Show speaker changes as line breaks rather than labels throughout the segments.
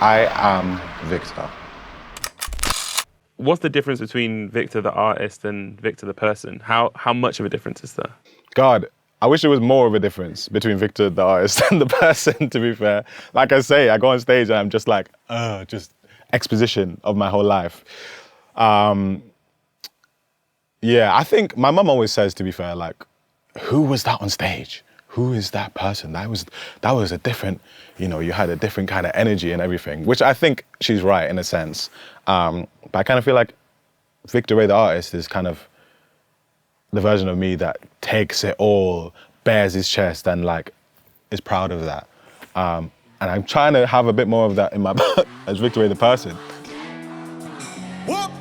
I am Victor.
What's the difference between Victor the artist and Victor the person? How much of a difference is there?
God, I wish there was more of a difference between Victor the artist and the person, to be fair. Like I say, I go on stage and I'm just like, just exposition of my whole life. Yeah, I think my mum always says, to be fair, like, who was that on stage? Who is that person? That was a different, you had a different kind of energy and everything, which I think she's right in a sense. But I kind of feel like Victor Ray the artist is kind of the version of me that takes it all, bears his chest and like is proud of that. And I'm trying to have a bit more of that in my as Victor Ray the person.
Whoop.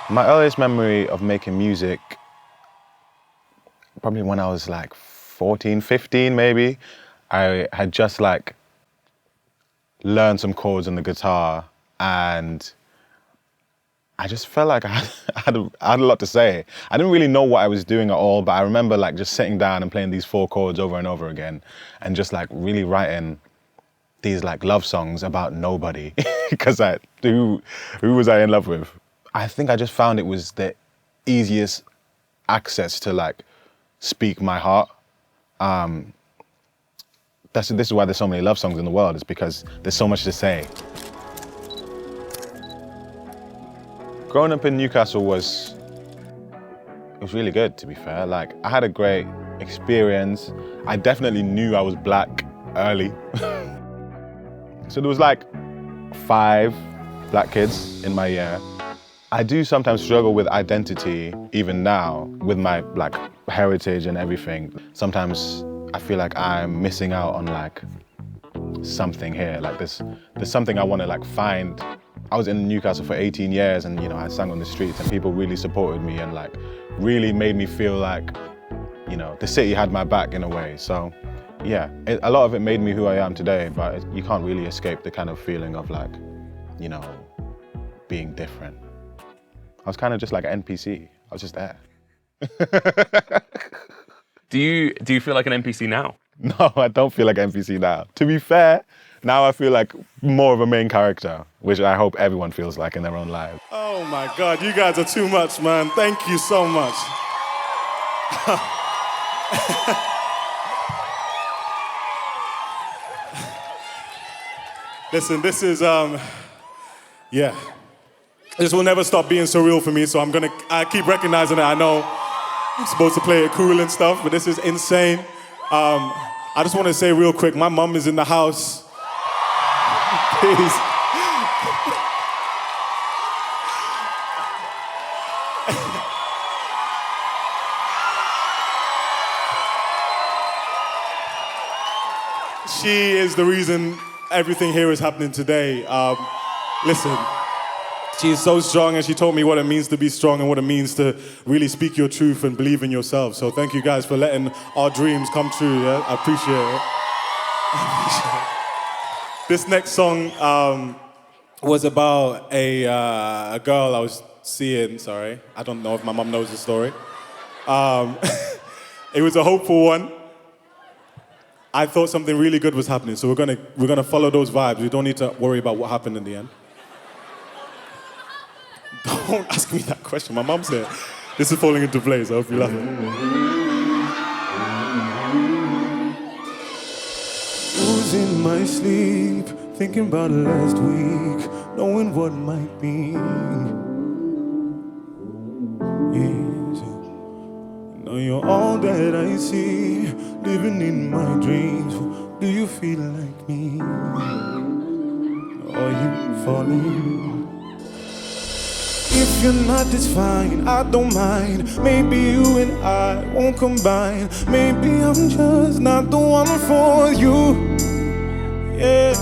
My earliest memory of making music, probably when I was like 14, 15 maybe. I had just like learned some chords on the guitar and I just felt like I had a lot to say. I didn't really know what I was doing at all, but I remember like just sitting down and playing these 4 chords over and over again and just like really writing these like love songs about nobody because who was I in love with? I think I just found it was the easiest access to like speak my heart. This is why there's so many love songs in the world, is because there's so much to say. Growing up in Newcastle was really good, to be fair. Like, I had a great experience. I definitely knew I was black early. So there was like 5 black kids in my year. I do sometimes struggle with identity, even now, with my like heritage and everything. Sometimes I feel like I'm missing out on like something here. Like there's something I want to like find. I was in Newcastle for 18 years and I sang on the streets and people really supported me and like really made me feel like, the city had my back in a way. So yeah, a lot of it made me who I am today, but you can't really escape the kind of feeling of like, being different. I was kind of just like an NPC. I was just there.
Do you feel like an NPC now?
No, I don't feel like an NPC now. To be fair, now I feel like more of a main character, which I hope everyone feels like in their own lives.
Oh my God, you guys are too much, man. Thank you so much. Listen, this is, yeah. This will never stop being surreal for me, so I keep recognizing it. I know I'm supposed to play it cool and stuff, but this is insane. I just want to say real quick, my mom is in the house. Please. She is the reason everything here is happening today. Listen. She's so strong, and she told me what it means to be strong and what it means to really speak your truth and believe in yourself. So thank you guys for letting our dreams come true. Yeah? I appreciate it. This next song was about a girl I was seeing. Sorry, I don't know if my mom knows the story. It was a hopeful one. I thought something really good was happening, so we're gonna follow those vibes. We don't need to worry about what happened in the end. Don't ask me that question. My mom said, this is falling into place. I hope you laugh. Losing my sleep, thinking about last week, knowing what might be. Yes. Now you're all that I see, living in my dreams. Do you feel like me? Are you falling? If you're not, it's fine, I don't mind. Maybe you and I won't combine. Maybe I'm just not the one for you. Yeah,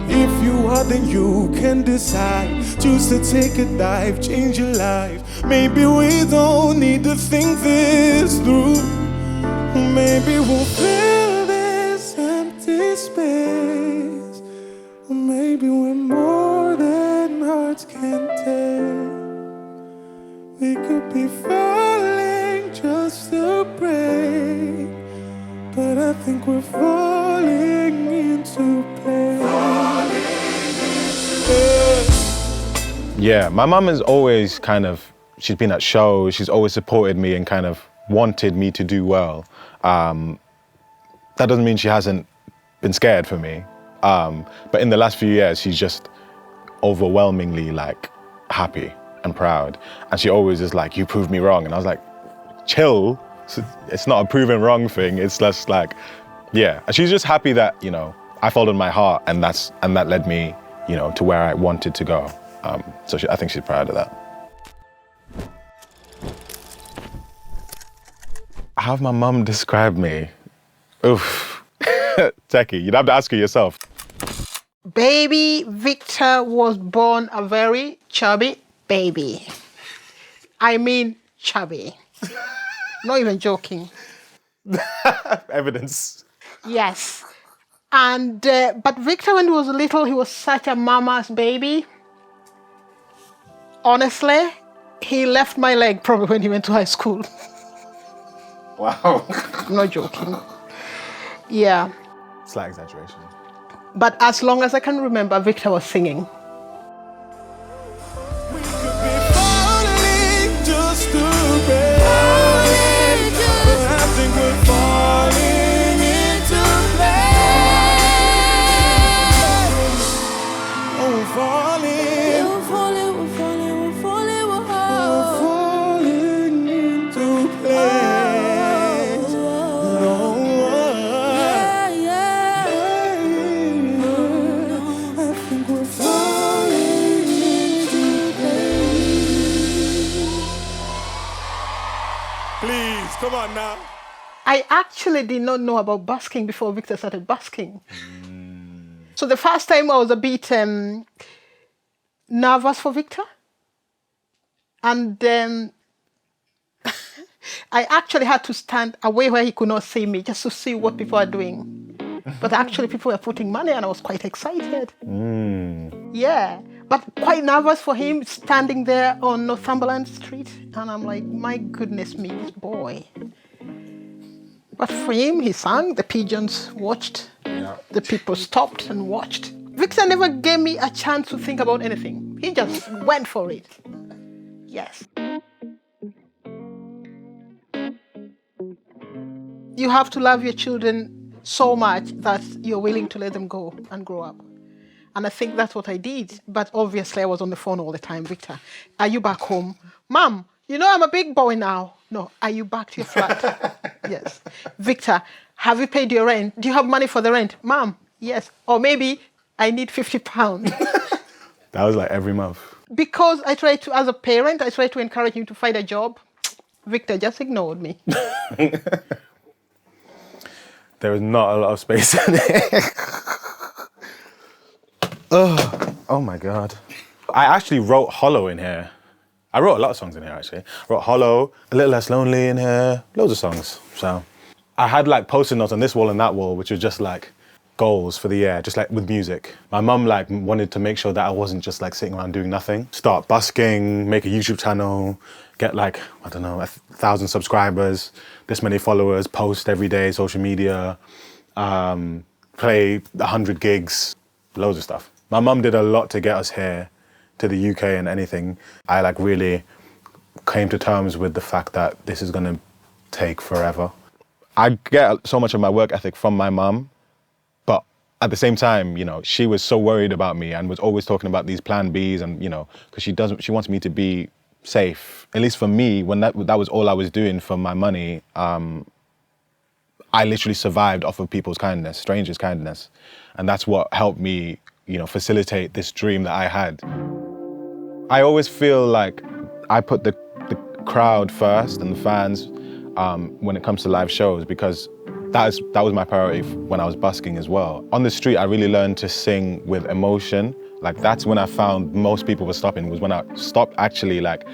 if you are, then you can decide. Choose to take a dive, change your life. Maybe we don't need to think this through. Maybe we'll fill this empty space. Or maybe we're more than hearts can take. We could be falling just to break, but I think we're falling into place.
Yeah, my mum is always she's been at shows, she's always supported me and kind of wanted me to do well. That doesn't mean she hasn't been scared for me. But in the last few years, she's just overwhelmingly like happy and proud. And she always is like, you proved me wrong. And I was like, chill. It's not a proven wrong thing. It's just like, yeah. And she's just happy that, I followed my heart and that led me, to where I wanted to go. So I think she's proud of that. How have my mum described me? Oof. Techie, you'd have to ask her yourself.
Baby Victor was born a very chubby baby. I mean chubby. Not even joking.
Evidence.
Yes. And but Victor, when he was little, he was such a mama's baby. Honestly, he left my leg probably when he went to high school.
Wow.
I'm not joking. Yeah.
Slight exaggeration.
But as long as I can remember, Victor was singing.
We could be falling just to break, but I think we're falling into place. Oh, we're falling. We're falling into place. I think we're falling into place. Please, come on now.
I actually did not know about busking before Victor started busking. So the first time I was a bit nervous for Victor. And I actually had to stand away where he could not see me just to see what people are doing. But actually people were putting money and I was quite excited. Yeah, but quite nervous for him standing there on Northumberland Street. And I'm like, my goodness me, this boy. But for him, he sang, the pigeons watched, the people stopped and watched. Victor never gave me a chance to think about anything. He just went for it. Yes. You have to love your children so much that you're willing to let them go and grow up. And I think that's what I did. But obviously, I was on the phone all the time. Victor, are you back home? Mom, I'm a big boy now. No, are you back to your flat? Yes. Victor, have you paid your rent? Do you have money for the rent? Mom, yes. Or maybe I need £50.
That was like every month.
Because I tried to, as a parent, I tried to encourage him to find a job. Victor just ignored me.
There was not a lot of space in it. Oh my God. I actually wrote Hollow in here. I wrote a lot of songs in here, actually. I wrote Hollow, A Little Less Lonely in here, loads of songs. So I had like post-it notes on this wall and that wall, which was just like goals for the year, just like with music. My mum like wanted to make sure that I wasn't just like sitting around doing nothing. Start busking, make a YouTube channel, get like, 1,000 subscribers, this many followers, post every day, social media, play 100 gigs, loads of stuff. My mum did a lot to get us here to the UK and anything. I like really came to terms with the fact that this is gonna take forever. I get so much of my work ethic from my mum, but at the same time, she was so worried about me and was always talking about these plan Bs and, because she wants me to be safe. At least for me, when that was all I was doing for my money, I literally survived off of people's kindness, strangers' kindness. And that's what helped me, facilitate this dream that I had. I always feel like I put the crowd first and the fans when it comes to live shows, because that was my priority when I was busking as well. On the street, I really learned to sing with emotion. Like, that's when I found most people were stopping, was when I stopped actually like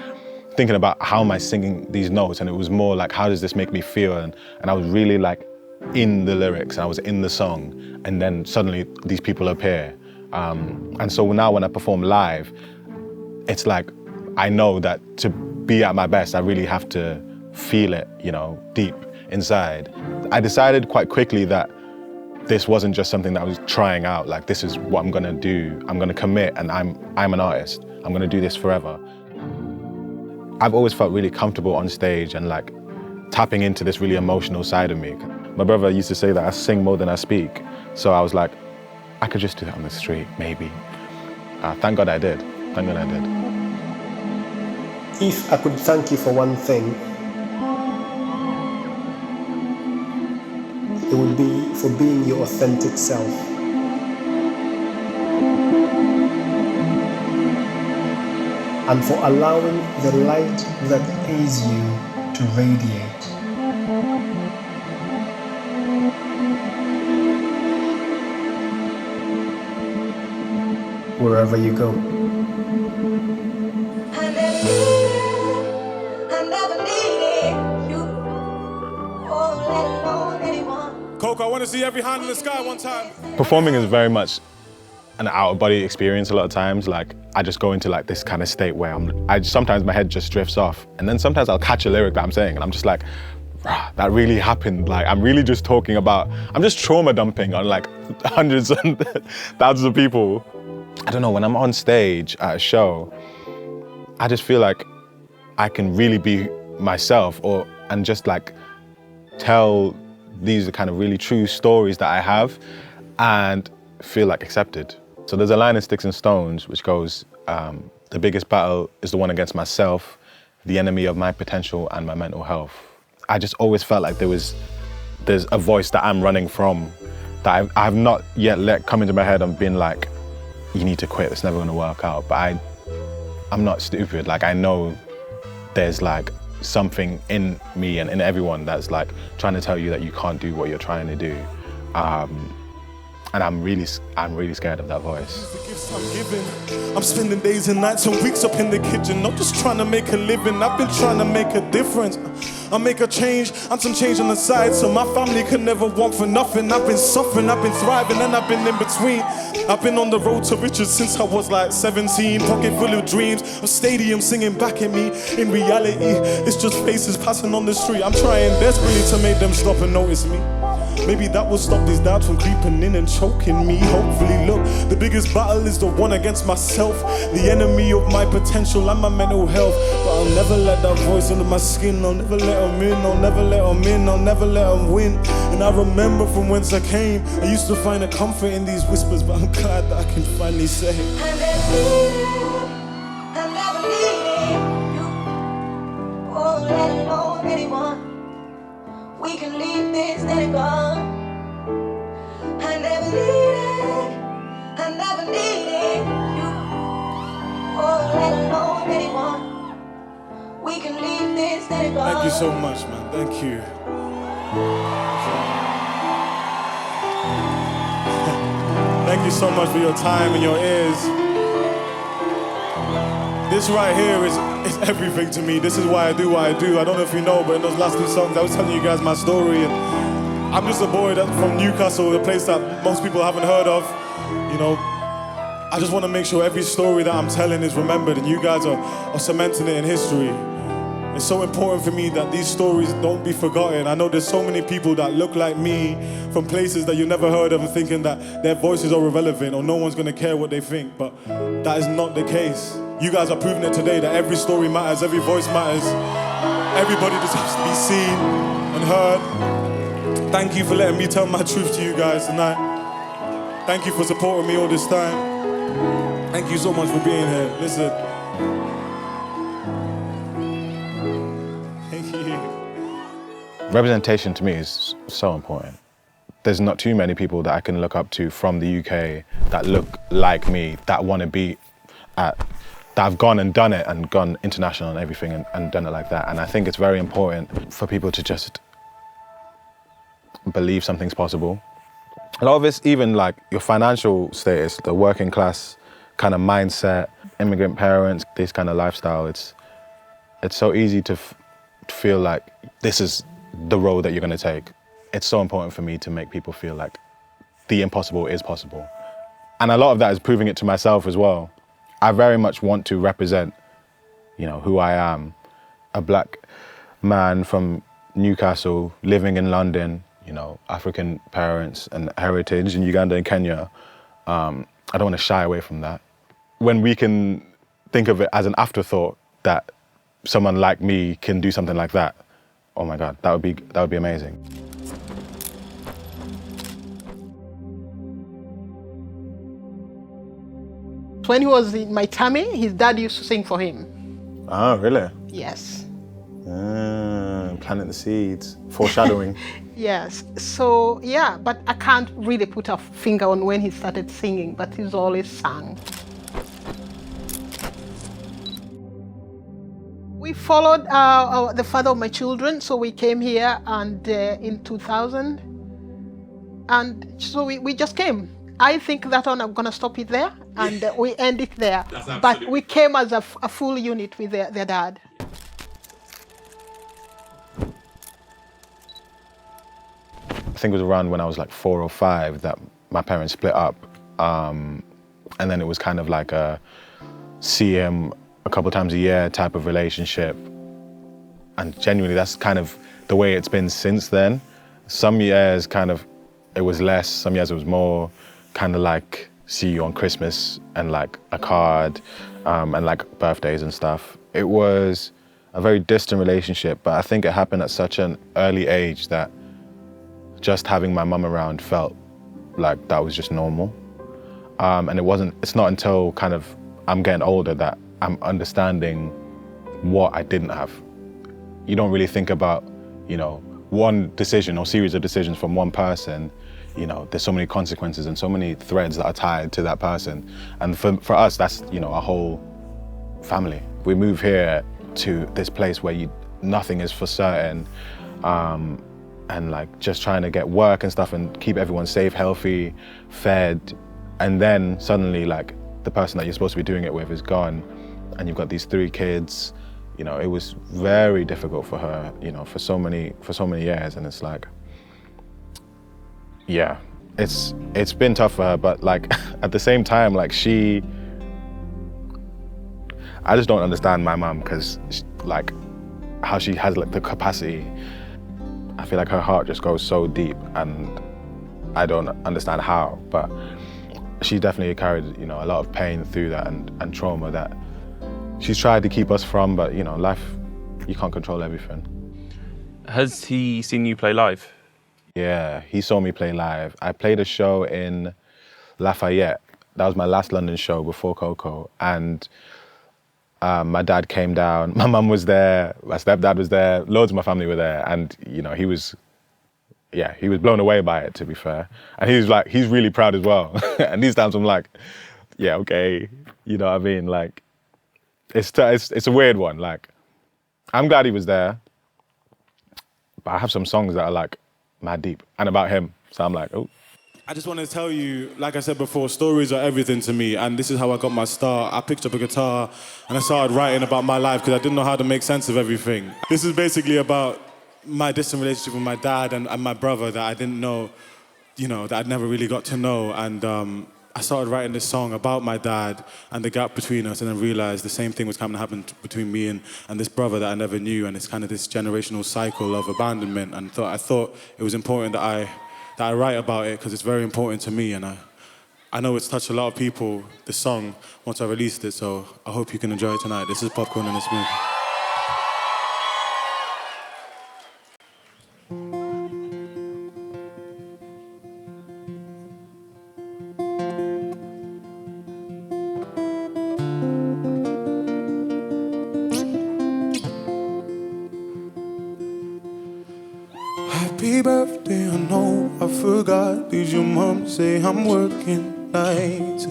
thinking about how am I singing these notes, and it was more like, how does this make me feel? And I was really like in the lyrics, and I was in the song, and then suddenly these people appear. And so now when I perform live, it's like, I know that to be at my best, I really have to feel it, deep inside. I decided quite quickly that this wasn't just something that I was trying out, like, this is what I'm gonna do. I'm gonna commit, and I'm an artist. I'm gonna do this forever. I've always felt really comfortable on stage and like tapping into this really emotional side of me. My brother used to say that I sing more than I speak. So I was like, I could just do that on the street, maybe. Thank God I did. Thank God I did.
If I could thank you for one thing, it would be for being your authentic self. And for allowing the light that is you to radiate. Wherever you go.
Coco, I want to see every hand in the sky one time.
Performing is very much an out-of-body experience a lot of times. Like, I just go into like this kind of state where sometimes my head just drifts off, and then sometimes I'll catch a lyric that I'm saying and I'm just like, that really happened. Like, I'm really just talking about, I'm just trauma dumping on like hundreds and thousands of people. I don't know, when I'm on stage at a show, I just feel like I can really be myself, and just like tell these kind of really true stories that I have and feel like accepted. So there's a line in Sticks and Stones which goes, the biggest battle is the one against myself, the enemy of my potential and my mental health. I just always felt like there's a voice that I'm running from that I have not yet let come into my head and been like, you need to quit, it's never gonna work out. But I'm not stupid. Like, I know there's like something in me and in everyone that's like trying to tell you that you can't do what you're trying to do. And I'm really scared of that voice.
The gifts I'm giving. I'm spending days and nights and weeks up in the kitchen, not just trying to make a living. I've been trying to make a difference. I make a change and some change on the side, so my family can never want for nothing. I've been suffering, I've been thriving, and I've been in between. I've been on the road to riches since I was like 17, pocket full of dreams, a stadium singing back at me. In reality, it's just faces passing on the street. I'm trying desperately to make them stop and notice me. Maybe that will stop these doubts from creeping in and choking me. Hopefully, look, the biggest battle is the one against myself, the enemy of my potential and my mental health. But I'll never let that voice under my skin, I'll never let them in, I'll never let them in, I'll never let them win. And I remember from whence I came, I used to find a comfort in these whispers, but I'm glad that I can finally say
I never needed you. Oh, let alone anyone. We can leave this then gone. I never needed you. Oh, let alone anyone. We can leave this then gone.
Thank you so much, man. Thank you. Thank you so much for your time and your ears. This right here is everything to me. This is why I do what I do. I don't know if you know, but in those last two songs, I was telling you guys my story. And I'm just a boy from Newcastle, a place that most people haven't heard of. You know, I just want to make sure every story that I'm telling is remembered, and you guys are cementing it in history. It's so important for me that these stories don't be forgotten. I know there's so many people that look like me from places that you never heard of and thinking that their voices are irrelevant or no one's going to care what they think, but that is not the case. You guys are proving it today that every story matters, every voice matters. Everybody deserves to be seen and heard. Thank you for letting me tell my truth to you guys tonight. Thank you for supporting me all this time. Thank you so much for being here. Listen.
Representation to me is so important. There's not too many people that I can look up to from the UK that look like me, that want to be at, that have gone and done it and gone international and everything and done it like that. And I think it's very important for people to just believe something's possible. A lot of it's even like your financial status, the working class kind of mindset, immigrant parents, this kind of lifestyle. It's so easy to feel like this is the road that you're going to take. It's so important for me to make people feel like the impossible is possible. And a lot of that is proving it to myself as well. I very much want to represent, you know, who I am, a black man from Newcastle, living in London, you know, African parents and heritage in Uganda and Kenya. I don't want to shy away from that. When we can think of it as an afterthought that someone like me can do something like that, oh my God, that would be amazing.
When he was in my tummy, his dad used to sing for him.
Oh, really?
Yes.
Planting the seeds, foreshadowing.
Yes. So, yeah, but I can't really put a finger on when he started singing, but he's always sang. We followed the father of my children, so we came here and in 2000. And so we just came. I think that one, I'm going to stop it there, and we end it there. But we came as a full unit with their dad.
I think it was around when I was like 4 or 5 that my parents split up. And then it was kind of like a see him a couple times a year type of relationship. And genuinely, that's kind of the way it's been since then. Some years kind of, it was less, some years it was more, kind of like see you on Christmas and like a card and like birthdays and stuff. It was a very distant relationship, but I think it happened at such an early age that just having my mum around felt like that was just normal. And it's not until kind of I'm getting older that I'm understanding what I didn't have. You don't really think about, you know, one decision or series of decisions from one person. You know, there's so many consequences and so many threads that are tied to that person. And for us, that's, you know, our whole family. We move here to this place where nothing is for certain. And like just trying to get work and stuff and keep everyone safe, healthy, fed. And then suddenly like the person that you're supposed to be doing it with is gone. And you've got these 3 kids. You know, it was very difficult for her, you know, for so many years. And it's like, yeah, it's been tough for her, but like at the same time, like I just don't understand my mum because like how she has like the capacity. I feel like her heart just goes so deep and I don't understand how, but she definitely carried, you know, a lot of pain through that and trauma that she's tried to keep us from, but you know, life, you can't control everything.
Has he seen you play live?
Yeah, he saw me play live. I played a show in Lafayette. That was my last London show before Coco. And my dad came down, my mum was there, my stepdad was there, loads of my family were there. And, you know, he was blown away by it, to be fair. And he was like, he's really proud as well. And these times I'm like, yeah, okay. You know what I mean? Like, it's a weird one. Like, I'm glad he was there, but I have some songs that are like, mad deep and about him. So I'm like, oh.
I just want to tell you, like I said before, stories are everything to me, and this is how I got my start. I picked up a guitar and I started writing about my life because I didn't know how to make sense of everything. This is basically about my distant relationship with my dad and my brother that I didn't know, you know, that I'd never really got to know. And I started writing this song about my dad and the gap between us, and then realized the same thing was coming to happen between me and this brother that I never knew, and it's kind of this generational cycle of abandonment. And I thought it was important that I write about it because it's very important to me, and I know it's touched a lot of people, this song, once I released it, so I hope you can enjoy it tonight. This is Popcorn and it's me. Happy birthday, I know I forgot. Did your mom say I'm working nights?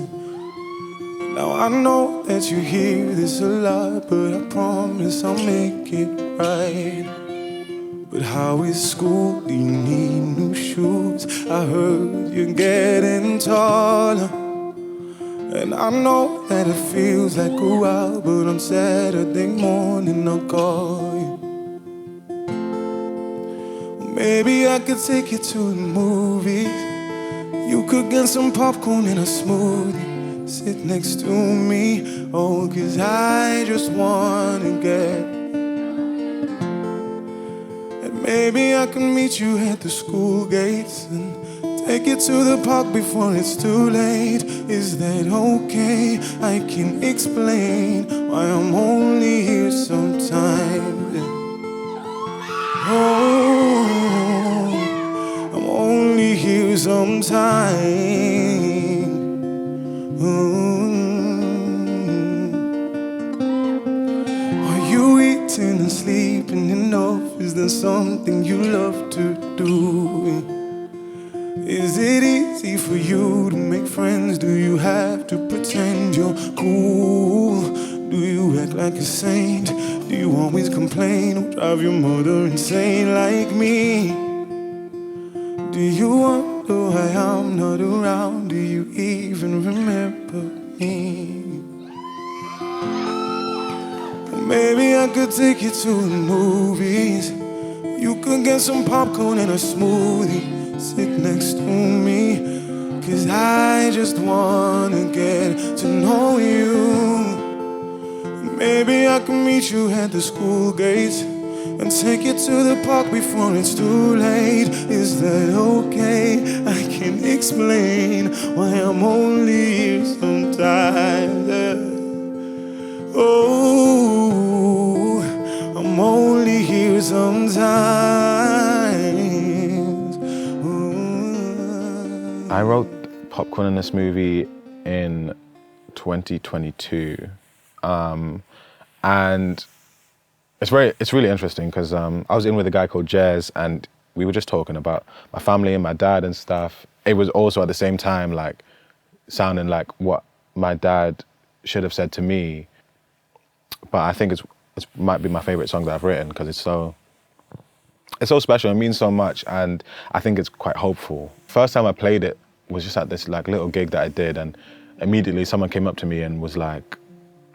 Now I know that you hear this a lot, but I promise I'll make it right. But how is school? Do you need new shoes? I heard you're getting taller. And I know that it feels like a while, but on Saturday morning I'll call you. Maybe I could take you to the movies. You could get some popcorn and a smoothie. Sit next to me, oh, 'cause I just wanna get. And maybe I can meet you at the school gates and take you to the park before it's too late. Is that okay? I can explain why I'm only here sometimes. Oh, I'm only here sometimes. Are you eating and sleeping enough? Is there something you love to do? Is it easy for you to make friends? Do you have to pretend you're cool? Do you act like a saint? Do you always complain or drive your mother insane like me? Do you wonder why I'm not around? Do you even remember me? Maybe I could take you to the movies. You could get some popcorn and a smoothie. Sit next to me, 'cause I just wanna get to know you. Maybe I can meet you at the school gates and take you to the park before it's too late. Is that okay? I can explain why I'm only here sometimes. Oh, I'm only here sometimes.
I wrote Popcorn in this movie in 2022. And it's really interesting because I was in with a guy called Jez, and we were just talking about my family and my dad and stuff. It was also at the same time like sounding like what my dad should have said to me. But I think it might be my favorite song that I've written because it's so special. It means so much, and I think it's quite hopeful. First time I played it was just at this like little gig that I did, and immediately someone came up to me and was like,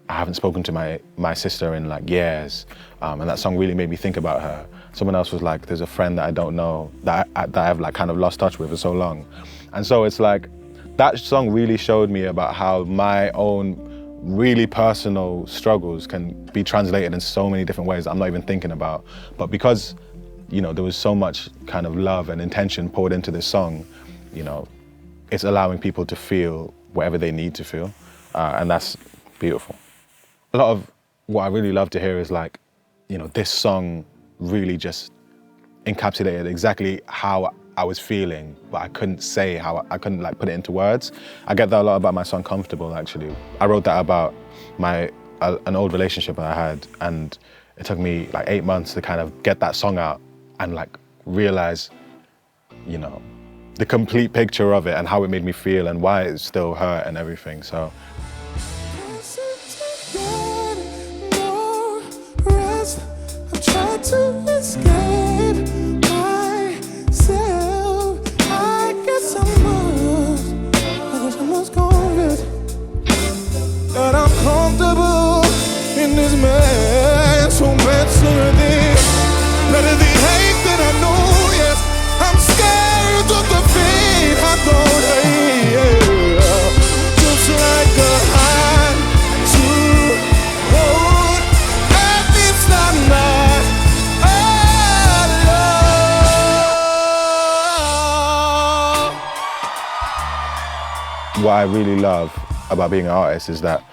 I haven't spoken to my sister in like years, and that song really made me think about her. Someone else was like, there's a friend that I don't know that I've like kind of lost touch with for so long. And so it's like, that song really showed me about how my own really personal struggles can be translated in so many different ways that I'm not even thinking about. But because, you know, there was so much kind of love and intention poured into this song, you know, it's allowing people to feel whatever they need to feel, and that's beautiful. A lot of what I really love to hear is like, you know, this song really just encapsulated exactly how I was feeling, but I couldn't say how, I couldn't like put it into words. I get that a lot about my song Comfortable, actually. I wrote that about an old relationship I had, and it took me like 8 months to kind of get that song out and like realize, you know, the complete picture of it and how it made me feel and why it still hurt and everything, so.
I've tried to escape myself. I guess I must confess that I'm comfortable in this mess. So better this, better the hate that I know. Yes, I'm scared of the fate I don't hate. Just like a high to hold, and it's not my love.
What I really love about being an artist is that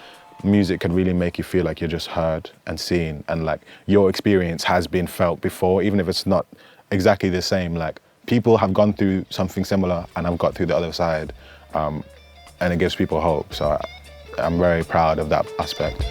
music can really make you feel like you're just heard and seen, and like your experience has been felt before, even if it's not exactly the same. Like people have gone through something similar and I've got through the other side, and it gives people hope. So I'm very proud of that aspect.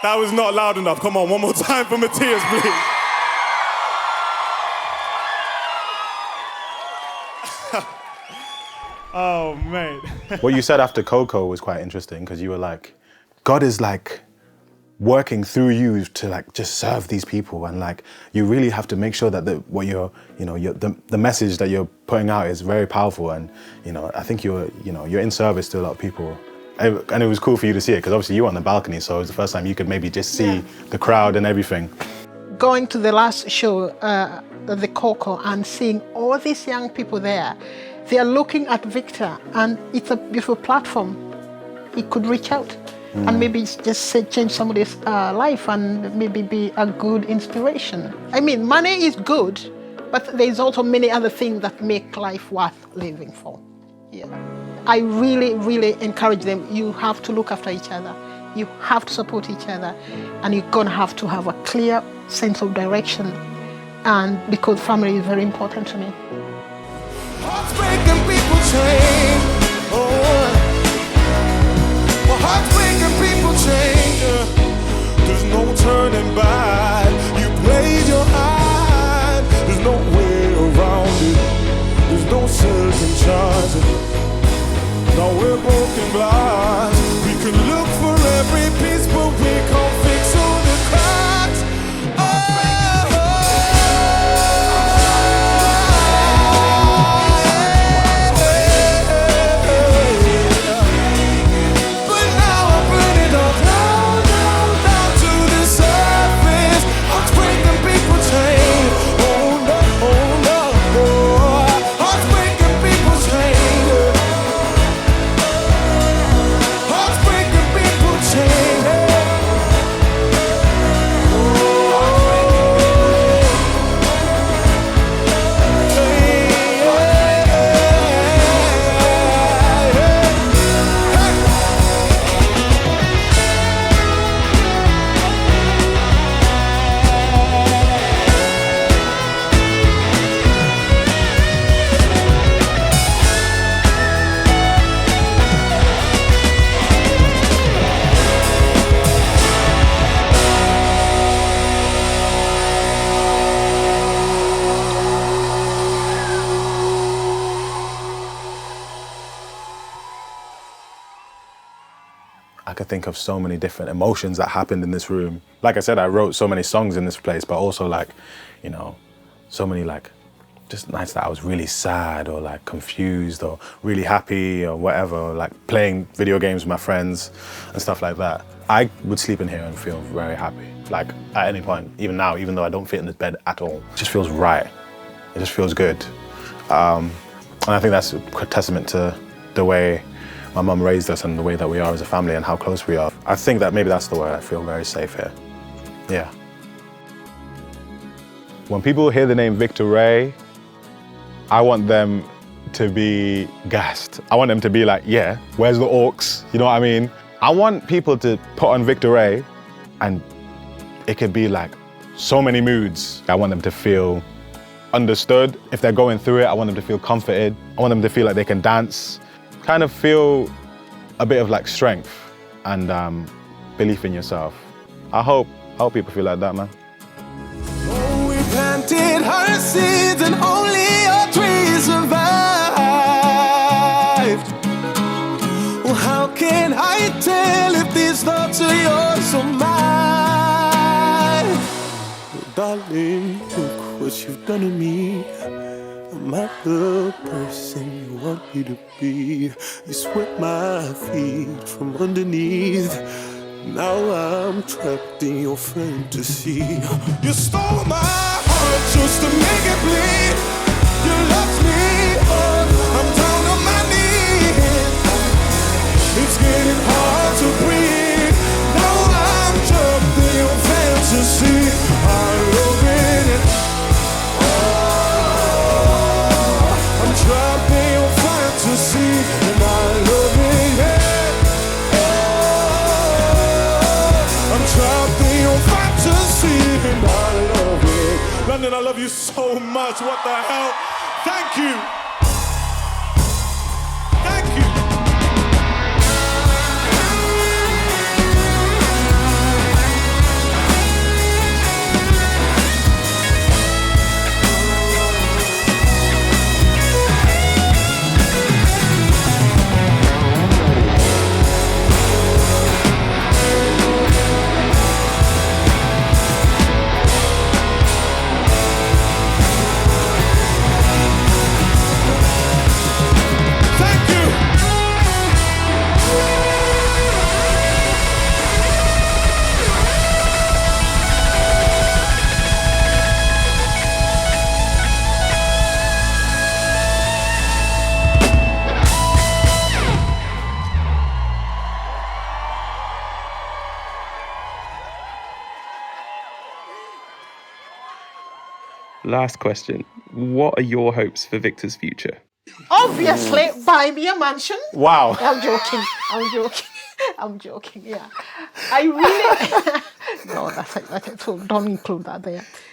That was not loud enough. Come on, one more time for Matthias, please. Oh, man.
What you said after Coco was quite interesting because you were like, God is like working through you to like just serve these people, and like you really have to make sure that the message that you're putting out is very powerful, and I think you're in service to a lot of people. And it was cool for you to see it because obviously you were on the balcony, so it was the first time you could maybe just see the crowd and everything.
Going to the last show, the Coco, and seeing all these young people there, they are looking at Victor, and it's a beautiful platform. He could reach out and maybe just change somebody's life and maybe be a good inspiration. I mean, money is good, but there's also many other things that make life worth living for. Yeah. I really, really encourage them. You have to look after each other. You have to support each other, and you're gonna have to have a clear sense of direction, and because family is very important to me.
Hearts break and people change. Hearts break and people change.
There's no turning back. You played your hand. There's no way around it. There's no second chance. Now we're broken glass. We can look for every piece, but we can't fix all the cracks.
But now I burn it all down, down, down to the surface. Hearts break and people change. Oh no, oh no, oh. Hearts break and people change. Hearts break and people change.
I could think of so many different emotions that happened in this room. Like I said, I wrote so many songs in this place, but also like, so many like just nights that I was really sad or like confused or really happy or whatever, or like playing video games with my friends and stuff like that. I would sleep in here and feel very happy. Like at any point, even now, even though I don't fit in this bed at all, it just feels right. It just feels good. And I think that's a testament to the way my mum raised us and the way that we are as a family and how close we are. I think that maybe that's the word. I feel very safe here. Yeah. When people hear the name Victor Ray, I want them to be gassed. I want them to be like, yeah, where's the orcs? You know what I mean? I want people to put on Victor Ray and it could be like so many moods. I want them to feel understood. If they're going through it, I want them to feel comforted. I want them to feel like they can dance. Kind of feel a bit of like strength and belief in yourself. I hope people feel like that, man.
Oh, we planted our seeds and only our trees survived. Well, how can I tell if these thoughts are yours or mine? Well, darling, look what you've done to me. I'm not the person you want me to be. You swept my feet from underneath. Now I'm trapped in your fantasy. You stole my heart just to make it bleed. You locked me up, I'm down on my knees. It's getting hard to breathe. Now I'm trapped in your fantasy. I'm loving it. I'm trapped in your fantasy, and I love it. I'm trapped in your fantasy, and I love it.
London, I love you so much. What the hell? Thank you. Thank you.
Last question. What are your hopes for Victor's future?
Obviously, buy me a mansion.
Wow.
I'm joking. I'm joking. I'm joking. Yeah, I really. No, that's it. So don't include that there.